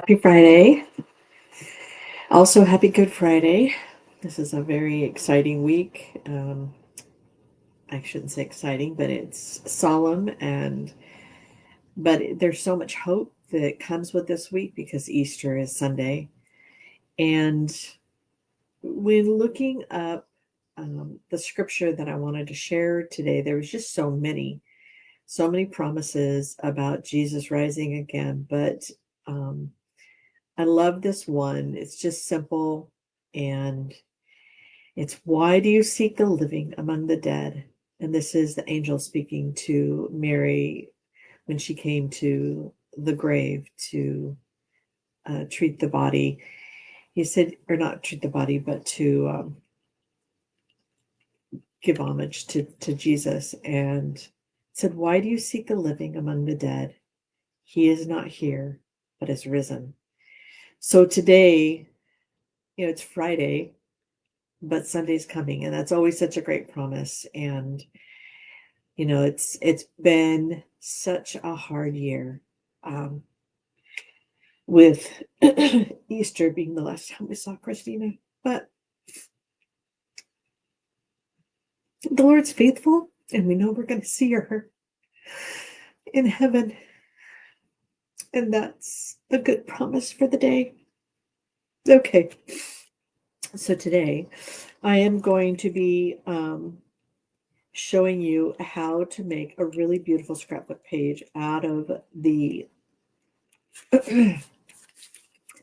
Happy Friday. Also, happy Good Friday. This is a very exciting week. I shouldn't say exciting, but it's solemn but there's so much hope that comes with this week because Easter is Sunday. And when looking up the scripture that I wanted to share today, there was just so many promises about Jesus rising again. But um, I love this one. It's just simple and it's why do you seek the living among the dead? And this is the angel speaking to Mary when she came to the grave to treat the body. He said, or not treat the body, but to give homage to Jesus, and said, why do you seek the living among the dead? He is not here, but is risen. So today, it's Friday, but Sunday's coming, and that's always such a great promise. And it's been such a hard year, with Easter being the last time we saw Christina. But the Lord's faithful, and we know we're going to see her in heaven. And that's a good promise for the day. Okay, so today I am going to be showing you how to make a really beautiful scrapbook page out of the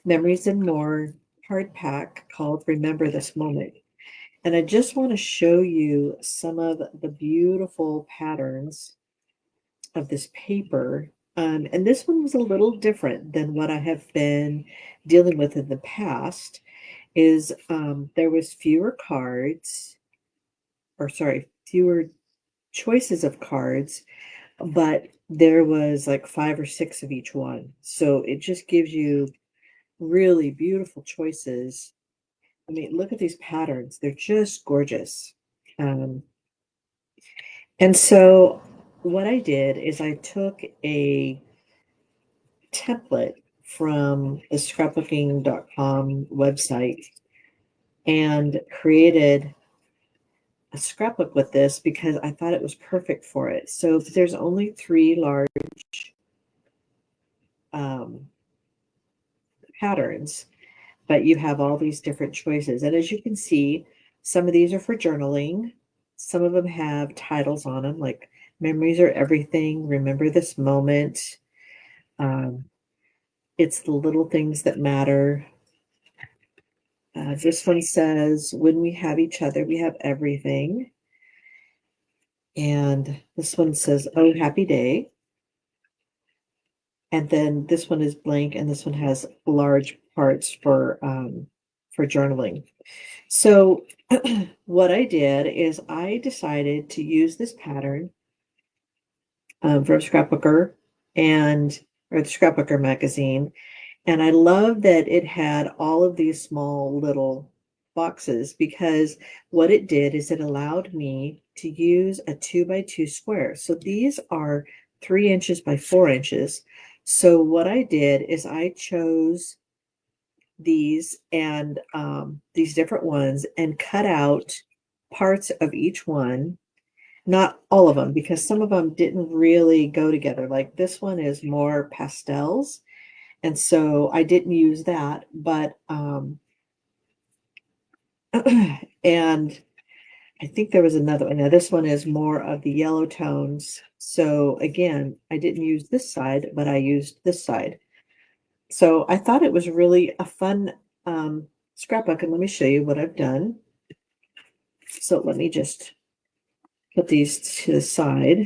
Memories and More hard pack called Remember This Moment. And I just want to show you some of the beautiful patterns of this paper. And this one was a little different than what I have been dealing with in the past. There was fewer cards, or sorry, fewer choices of cards, but there was like 5 or 6 of each one. So it just gives you really beautiful choices. I mean, look at these patterns. They're just gorgeous. And so what I did is I took a template from the scrapbooking.com website and created a scrapbook with this because I thought it was perfect for it. So there's only 3 large um, patterns, but you have all these different choices. And as you can see, some of these are for journaling. Some of them have titles on them, like Memories Are Everything, Remember This Moment. It's the little things that matter. This one says, when we have each other, we have everything. And this one says, oh, happy day. And then this one is blank, and this one has large parts for journaling. So what I did is I decided to use this pattern from Scrapbooker or the Scrapbooker magazine. And I love that it had all of these small little boxes because what it did is it allowed me to use a 2x2 square. So these are 3 inches by 4 inches. So what I did is I chose these and these different ones and cut out parts of each one. Not all of them, because some of them didn't really go together. Like this one is more pastels. And so I didn't use that, but and I think there was another one. Now this one is more of the yellow tones. So again, I didn't use this side, but I used this side. So I thought it was really a fun scrapbook, and let me show you what I've done. So let me just put these to the side,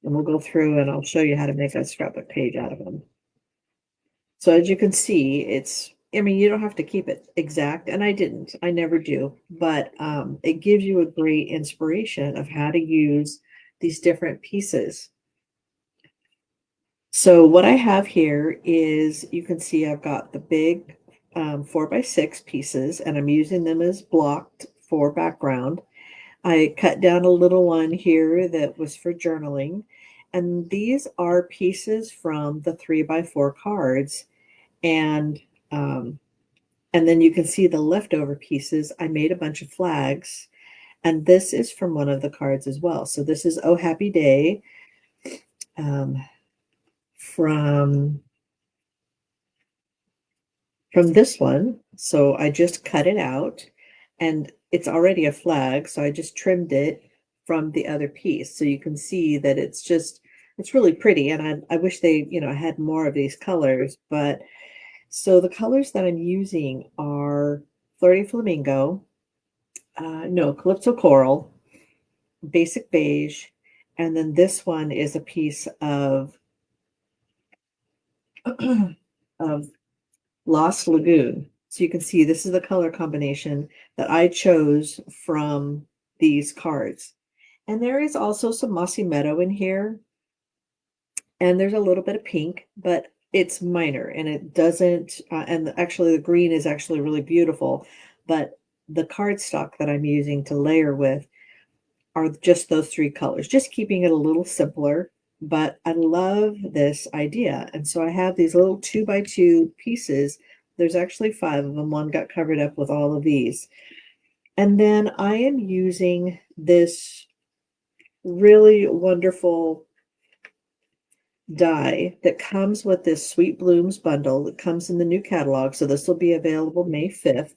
and we'll go through and I'll show you how to make a scrapbook page out of them. So as you can see, I mean, you don't have to keep it exact, and I never do, but it gives you a great inspiration of how to use these different pieces. So what I have here is, you can see I've got the big 4x6 pieces, and I'm using them as blocked for background. I cut down a little one here that was for journaling, and these are pieces from the 3x4 cards. And um, and then you can see the leftover pieces. I made a bunch of flags, and this is from one of the cards as well. So this is Oh Happy Day, um, from this one. So I just cut it out, and it's already a flag, so I just trimmed it from the other piece. So you can see that it's really pretty, and I wish they, had more of these colors, but so the colors that I'm using are Flirty Flamingo, no, Calypso Coral, Basic Beige, and then this one is a piece of of Lost Lagoon. So you can see this is the color combination that I chose from these cards. And there is also some Mossy Meadow in here, and there's a little bit of pink, but it's minor and it doesn't, and actually the green is actually really beautiful, but the cardstock that I'm using to layer with are just those three colors, just keeping it a little simpler. But I love this idea. And so I have these little 2 by 2 pieces. There's actually 5 of them. One got covered up with all of these. And then I am using this really wonderful die that comes with this Sweet Blooms bundle that comes in the new catalog. So this will be available May 5th.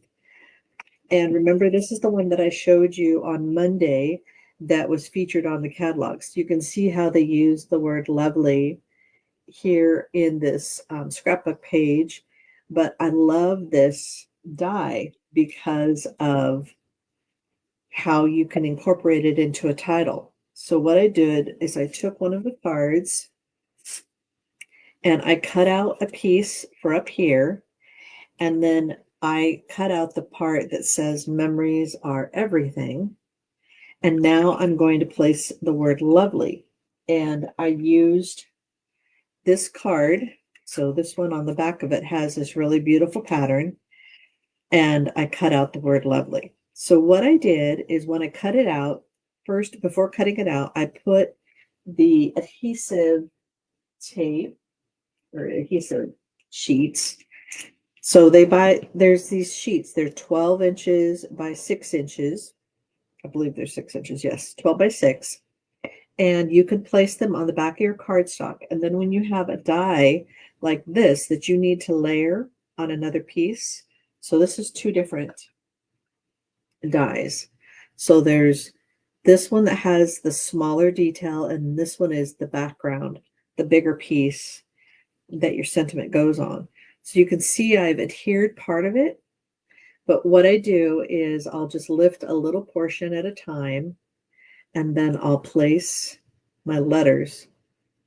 And remember, this is the one that I showed you on Monday that was featured on the catalog. So you can see how they use the word lovely here in this scrapbook page. But I love this die because of how you can incorporate it into a title. So what I did is I took one of the cards and I cut out a piece for up here, and then I cut out the part that says memories are everything. And now I'm going to place the word lovely. And I used this card. So this one on the back of it has this really beautiful pattern. And I cut out the word lovely. So what I did is when I cut it out, first, before cutting it out, I put the adhesive tape or adhesive sheets. So there's these sheets. They're 12 inches by 6 inches. I believe they're 6 inches. Yes, 12 by 6. And you can place them on the back of your cardstock. And then when you have a die like this that you need to layer on another piece, so this is 2 different dies. So there's this one that has the smaller detail, and this one is the background, the bigger piece that your sentiment goes on. So you can see I've adhered part of it, but what I do is I'll just lift a little portion at a time, and then I'll place my letters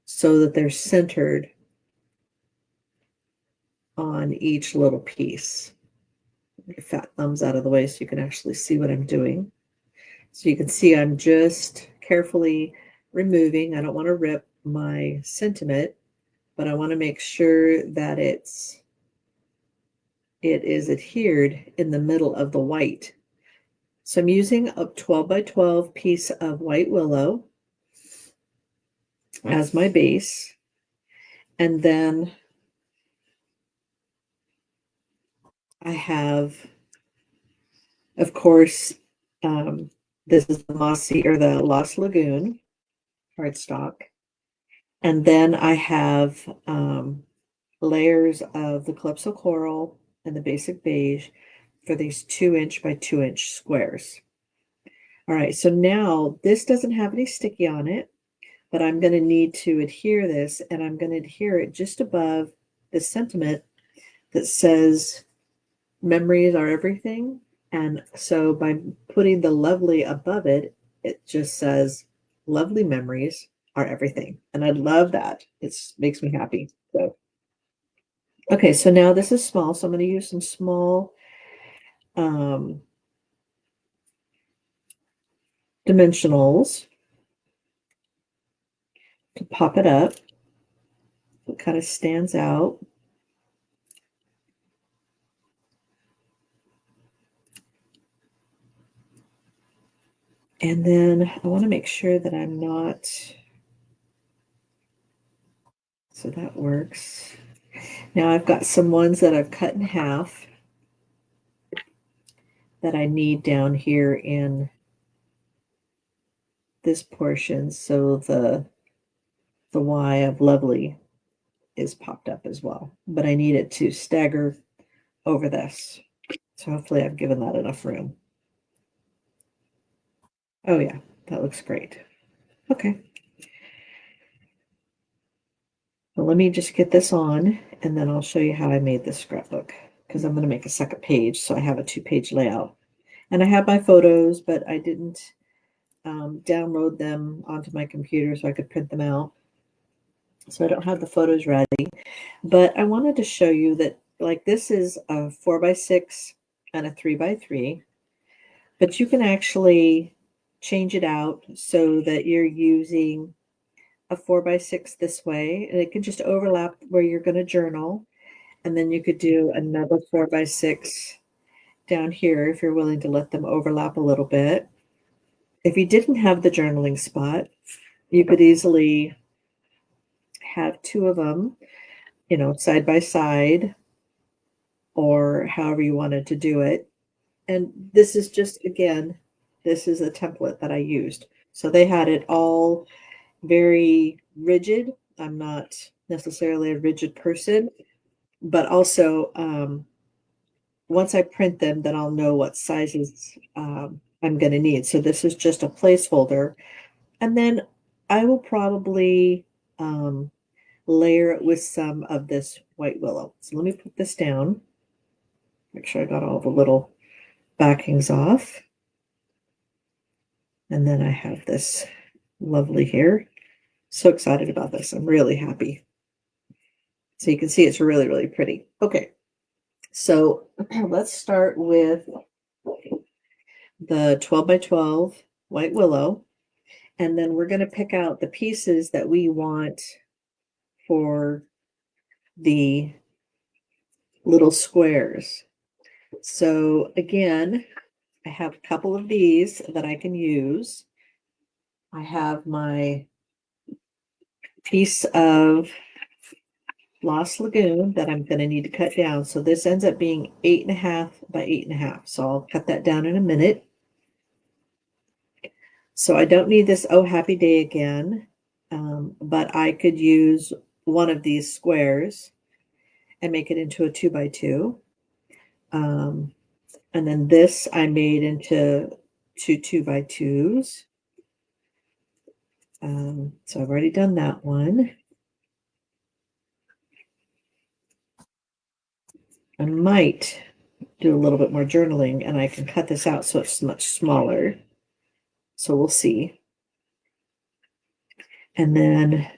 so that they're centered on each little piece. Get your fat thumbs out of the way so you can actually see what I'm doing. So you can see I'm just carefully removing. I don't want to rip my sentiment, but I want to make sure that it is adhered in the middle of the white. So I'm using a 12 by 12 piece of white willow as my base. And then I have, of course, this is the Mossy or the Lost Lagoon cardstock. And then I have layers of the Calypso Coral and the Basic Beige for these 2 inch by 2 inch squares. All right, so now this doesn't have any sticky on it, but I'm going to need to adhere this, and I'm going to adhere it just above the sentiment that says memories are everything. And so by putting the lovely above it, it just says lovely memories are everything. And I love that. It makes me happy. So, okay, so now this is small. So I'm going to use some small dimensionals to pop it up. It kind of stands out. And then I want to make sure that I'm not, so that works. Now I've got some ones that I've cut in half that I need down here in this portion, so the Y of lovely is popped up as well, but I need it to stagger over this. So hopefully I've given that enough room. Oh yeah, that looks great. Okay. Well, let me just get this on and then I'll show you how I made this scrapbook, because I'm going to make a second page, so I have a 2-page layout. And I have my photos, but I didn't download them onto my computer so I could print them out. So I don't have the photos ready. But I wanted to show you that, like, this is a 4x6 and a 3x3, but you can actually change it out so that you're using a 4x6 this way, and it can just overlap where you're going to journal. And then you could do another 4x6 down here if you're willing to let them overlap a little bit. If you didn't have the journaling spot, you could easily have two of them, side by side, or however you wanted to do it. And this is just, again, this is a template that I used. So they had it all very rigid. I'm not necessarily a rigid person, but also once I print them, then I'll know what sizes I'm going to need. So this is just a placeholder. And then I will probably layer it with some of this white willow. So let me put this down. Make sure I got all the little backings off. And then I have this lovely here. So excited about this. I'm really happy. So you can see it's really, really pretty. Okay, so let's start with the 12 by 12 white willow. And then we're going to pick out the pieces that we want for the little squares. So again, I have a couple of these that I can use. I have my piece of Lost Lagoon that I'm going to need to cut down. So this ends up being 8.5 by 8.5. So I'll cut that down in a minute. So I don't need this Oh Happy Day again, but I could use one of these squares and make it into a 2x2. And then this I made into two 2x2s. So I've already done that one. I might do a little bit more journaling and I can cut this out so it's much smaller. So we'll see. And then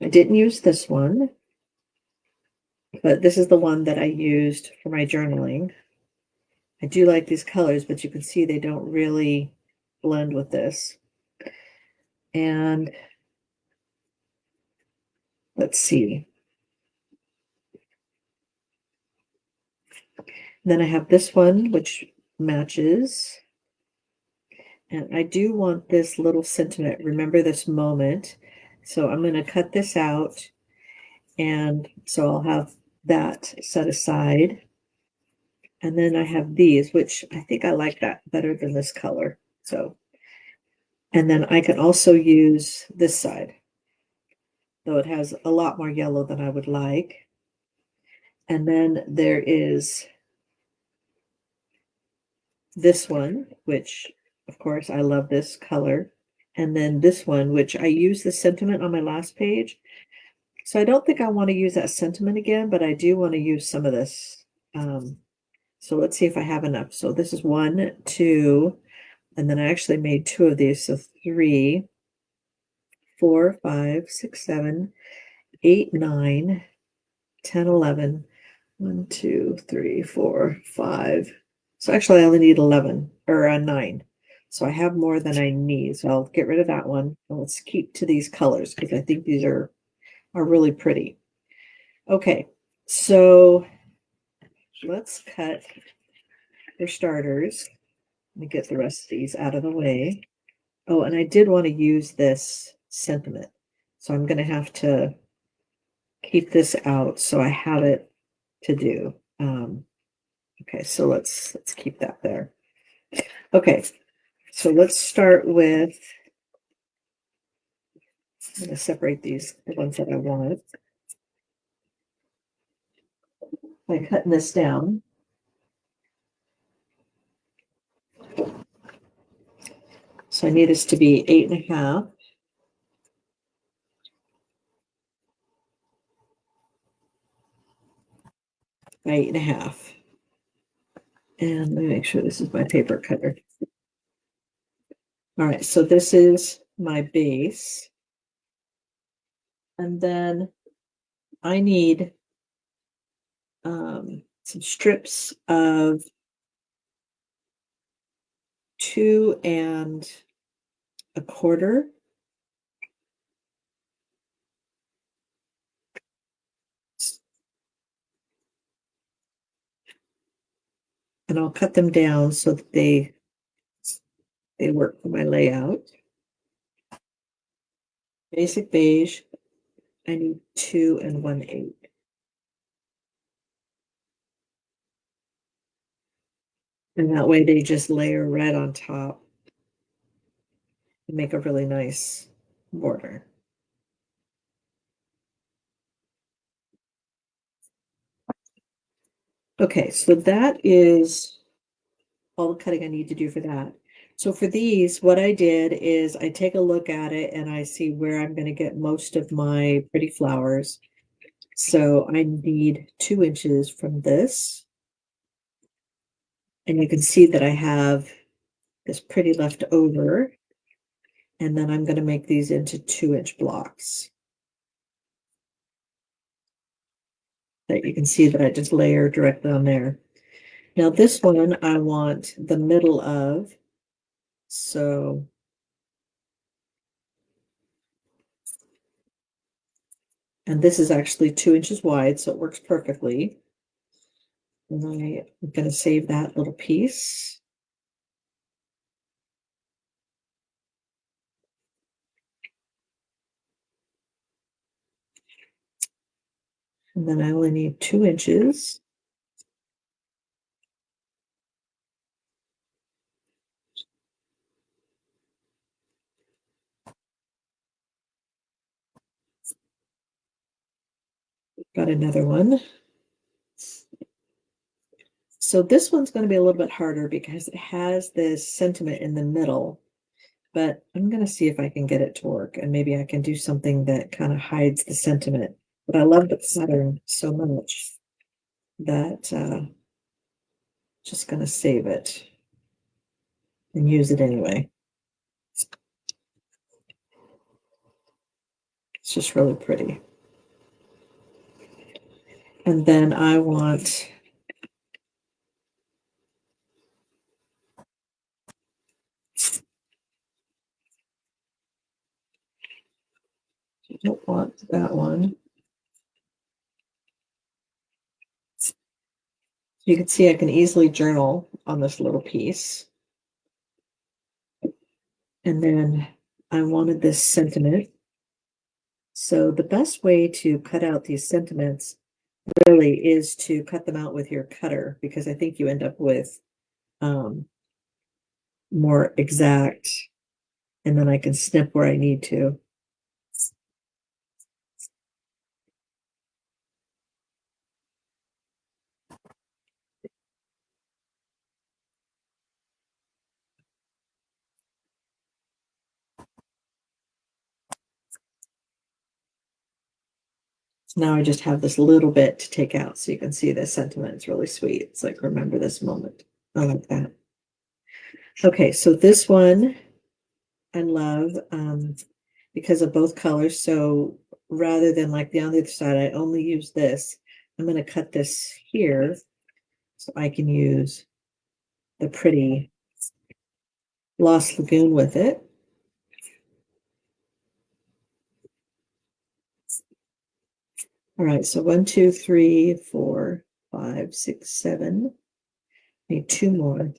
I didn't use this one, but this is the one that I used for my journaling. I do like these colors, but you can see they don't really blend with this. And let's see. Then I have this one, which matches. And I do want this little sentiment, remember this moment. So I'm going to cut this out. And so I'll have that set aside. And then I have these, which I think I like that better than this color. So, and then I can also use this side, though it has a lot more yellow than I would like. And then there is this one, which of course I love this color. And then this one, which I used the sentiment on my last page. So I don't think I want to use that sentiment again, but I do want to use some of this. So let's see if I have enough. So this is 1, 2, and then I actually made 2 of these. So 3, 4, 5, 6, 7, 8, 9, 10, 11. 1, 2, 3, 4, 5. So actually I only need 11 or 9. So I have more than I need. So I'll get rid of that one. And let's keep to these colors because I think these are really pretty. Okay, so let's cut for starters. Let me get the rest of these out of the way. Oh, and I did want to use this sentiment. So I'm going to have to keep this out so I have it to do. Okay, so let's keep that there. Okay, so let's start with, I'm going to separate these, the ones that I want, by cutting this down. So I need this to be 8.5 by 8.5. And let me make sure this is my paper cutter. All right, so this is my base. And then I need some strips of 2.25. And I'll cut them down so that they work for my layout. Basic beige, I need 2 1/8. And that way they just layer red on top and make a really nice border. Okay, so that is all the cutting I need to do for that. So for these, what I did is I take a look at it and I see where I'm going to get most of my pretty flowers. So I need 2 inches from this. And you can see that I have this pretty left over. And then I'm going to make these into 2-inch blocks. That you can see that I just layer directly on there. Now this one I want the middle of, so and this is actually 2 inches wide, so it works perfectly. And I'm going to save that little piece. And then I only need 2 inches. Got another one. So this one's going to be a little bit harder because it has this sentiment in the middle, but I'm going to see if I can get it to work, and maybe I can do something that kind of hides the sentiment. But I love the pattern so much that just going to save it and use it anyway. It's just really pretty. And then I want I don't want that one. You can see I can easily journal on this little piece. And then I wanted this sentiment. So the best way to cut out these sentiments really is to cut them out with your cutter, because I think you end up with more exact, and then I can snip where I need to. So now I just have this little bit to take out, so you can see the sentiment. It's really sweet. It's like, remember this moment. I like that. Okay, so this one I love because of both colors. So rather than like the on the other side, I only use this. I'm going to cut this here so I can use the pretty Lost Lagoon with it. All right, so 1, 2, 3, 4, 5, 6, 7. Need 2 more.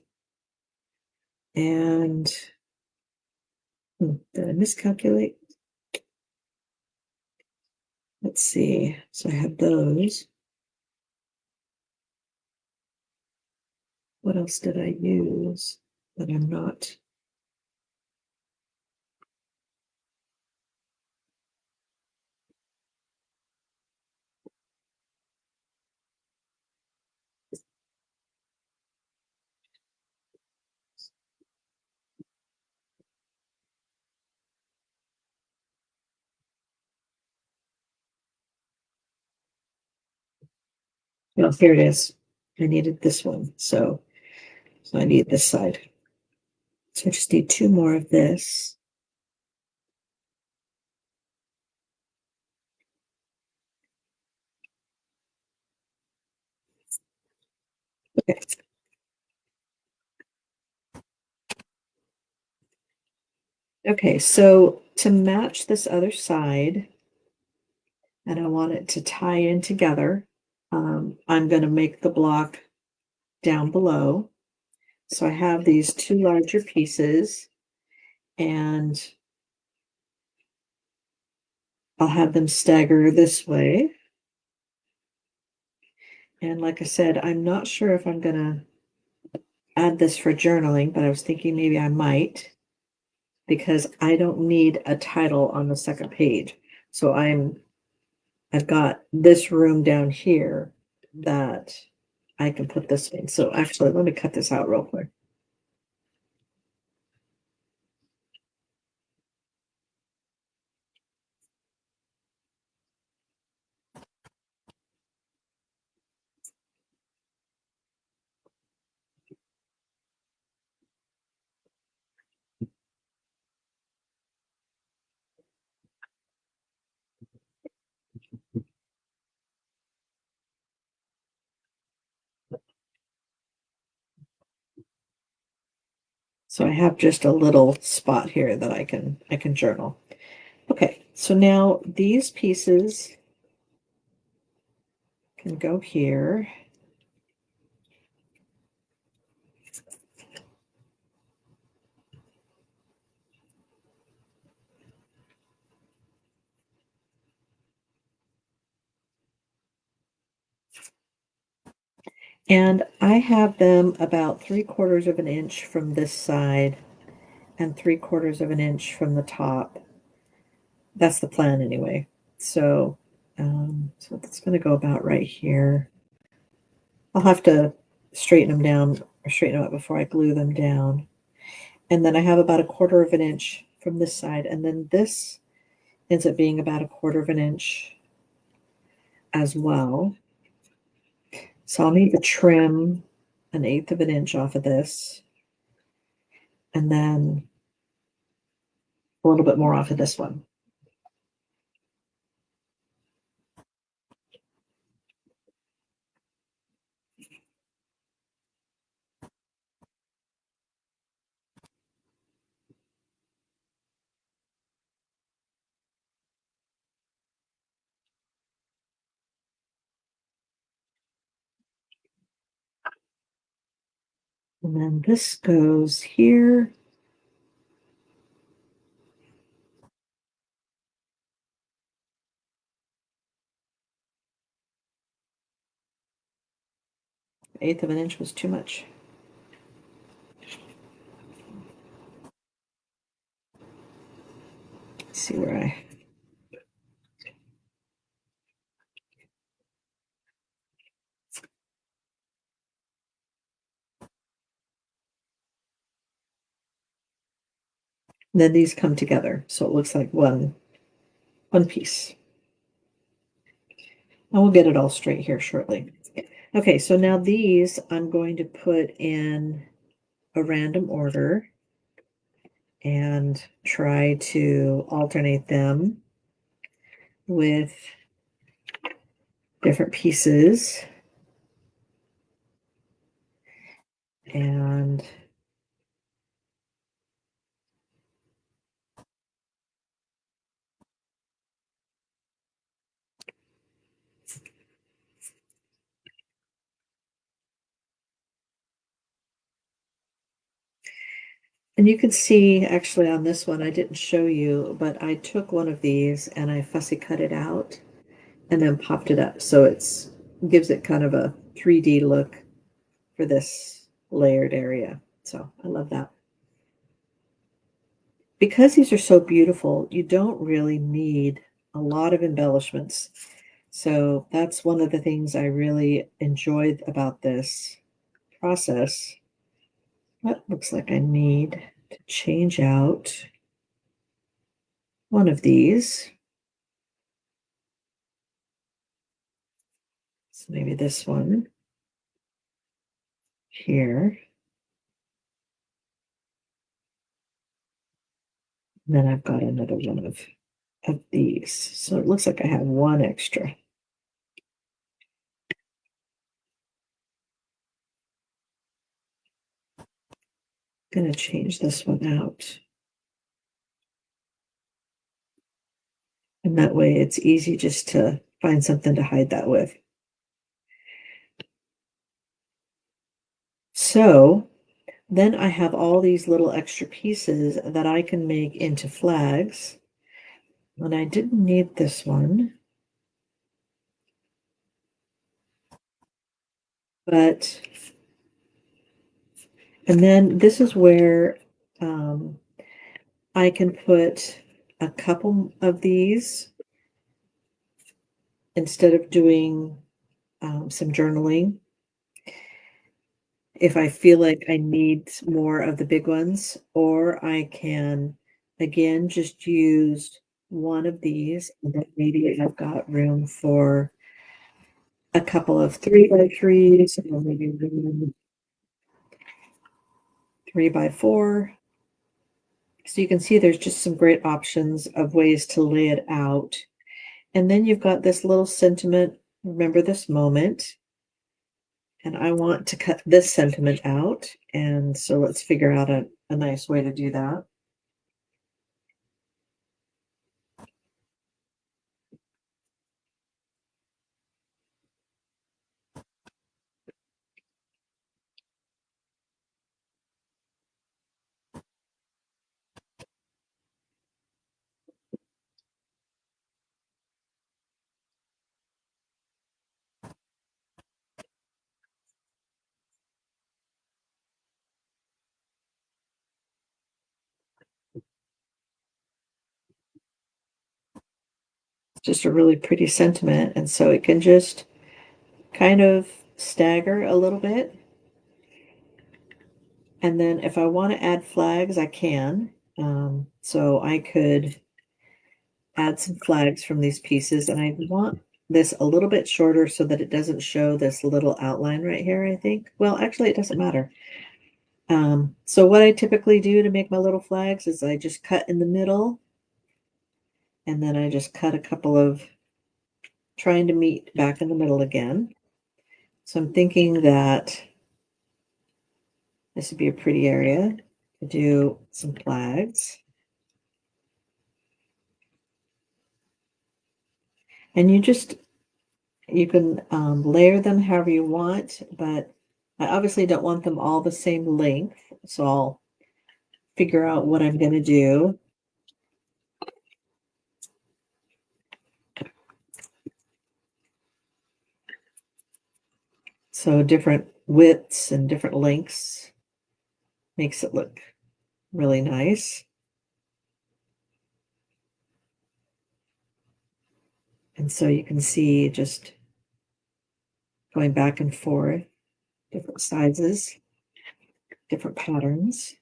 And did I miscalculate? Let's see. So I have those. What else did I use that I'm not? Well, here it is. I needed this one. So I need this side. So I just need two more of this. Okay. Okay, so to match this other side, and I want it to tie in together, I'm going to make the block down below. So I have these two larger pieces, and I'll have them stagger this way. And like I said, I'm not sure if I'm going to add this for journaling, but I was thinking maybe I might because I don't need a title on the second page. So I've got this room down here that I can put this in. So actually, let me cut this out real quick. So I have just a little spot here that I can journal. Okay, so now these pieces can go here. And I have them about 3/4 of an inch from this side and 3/4 of an inch from the top. That's the plan anyway. So that's going to go about right here. I'll have to straighten them down or straighten them up before I glue them down. And then I have about 1/4 of an inch from this side. And then this ends up being about 1/4 of an inch as well. So I'll need to trim 1/8 of an inch off of this. And then a little bit more off of this one. And then this goes here. Eighth of an inch was too much. Let's see where I. Then these come together, so it looks like one piece. And we'll get it all straight here shortly. Okay, so now these I'm going to put in a random order and try to alternate them with different pieces. And you can see actually on this one, I didn't show you, but I took one of these and I fussy cut it out. and then popped it up. So it's gives it kind of a 3D look for this layered area. So I love that. Because these are so beautiful, you don't really need a lot of embellishments. So that's one of the things I really enjoyed about this process. That looks like I need to change out one of these. So maybe this one here. And then I've got another one of these. So it looks like I have one extra. Going to change this one out. And that way it's easy just to find something to hide that with. So then I have all these little extra pieces that I can make into flags. And I didn't need this one, but, and then this is where I can put a couple of these instead of doing some journaling. If I feel like I need more of the big ones, or I can, again, just use one of these, and then maybe I've got room for a couple of 3x3s, or maybe 3x4. So you can see there's just some great options of ways to lay it out. And then you've got this little sentiment, remember this moment. And I want to cut this sentiment out. And so let's figure out a nice way to do that. It's just a really pretty sentiment. And so it can just kind of stagger a little bit. And then if I want to add flags, I can. So I could add some flags from these pieces, and I want this a little bit shorter so that it doesn't show this little outline right here, I think. Well, actually, it doesn't matter. So what I typically do to make my little flags is I just cut in the middle, and then I just cut a couple of, trying to meet back in the middle again. So I'm thinking that this would be a pretty area to do some flags. And you can layer them however you want, but I obviously don't want them all the same length. So I'll figure out what I'm going to do. So different widths and different lengths makes it look really nice. And so you can see just going back and forth, different sizes, different patterns.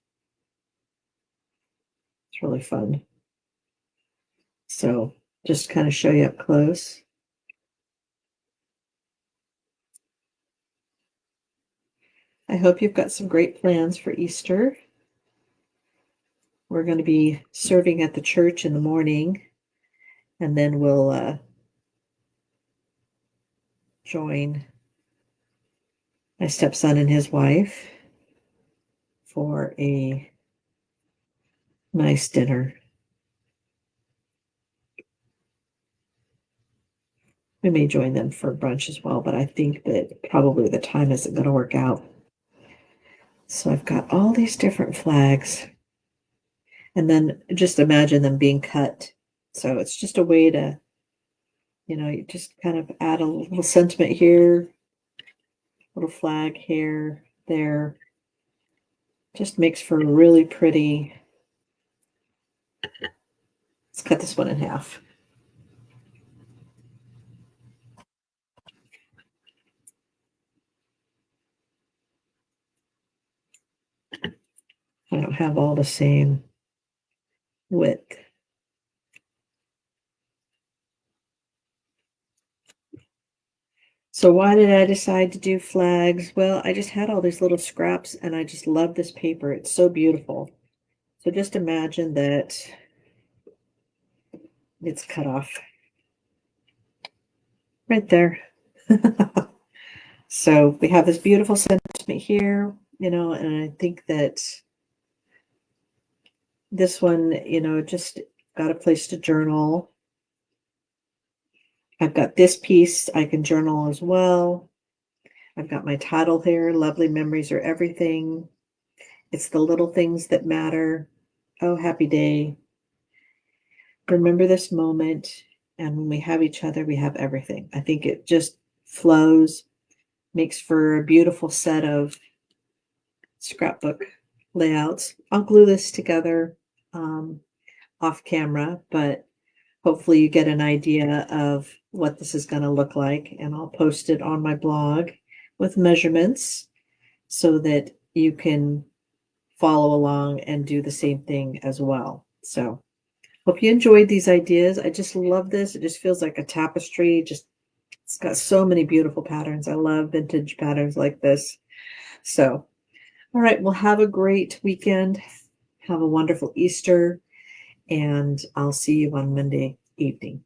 It's really fun. So just kind of show you up close. I hope you've got some great plans for Easter. We're going to be serving at the church in the morning, and then we'll join my stepson and his wife for a nice dinner. We may join them for brunch as well, but I think that probably the time isn't going to work out. So I've got all these different flags, and then just imagine them being cut. So it's just a way to, You know, you just kind of add a little sentiment here, little flag here, there. Just makes for a really pretty. Let's cut this one in half. I don't have all the same width. So why did I decide to do flags? Well, I just had all these little scraps and I just love this paper. It's so beautiful. So just imagine that it's cut off right there. So we have this beautiful sentiment here, you know, and I think that this one, you know, just got a place to journal. I've got this piece I can journal as well. I've got my title here, Lovely Memories Are Everything. It's the little things that matter. Oh, happy day. Remember this moment. And when we have each other, we have everything. I think it just flows, makes for a beautiful set of scrapbook layouts. I'll glue this together off camera, but hopefully you get an idea of what this is going to look like. And I'll post it on my blog with measurements so that you can follow along and do the same thing as well. So hope you enjoyed these ideas. I just love this. It just feels like a tapestry. Just it's got so many beautiful patterns. I love vintage patterns like this. So, all right, well, have a great weekend. Have a wonderful Easter, and I'll see you on Monday evening.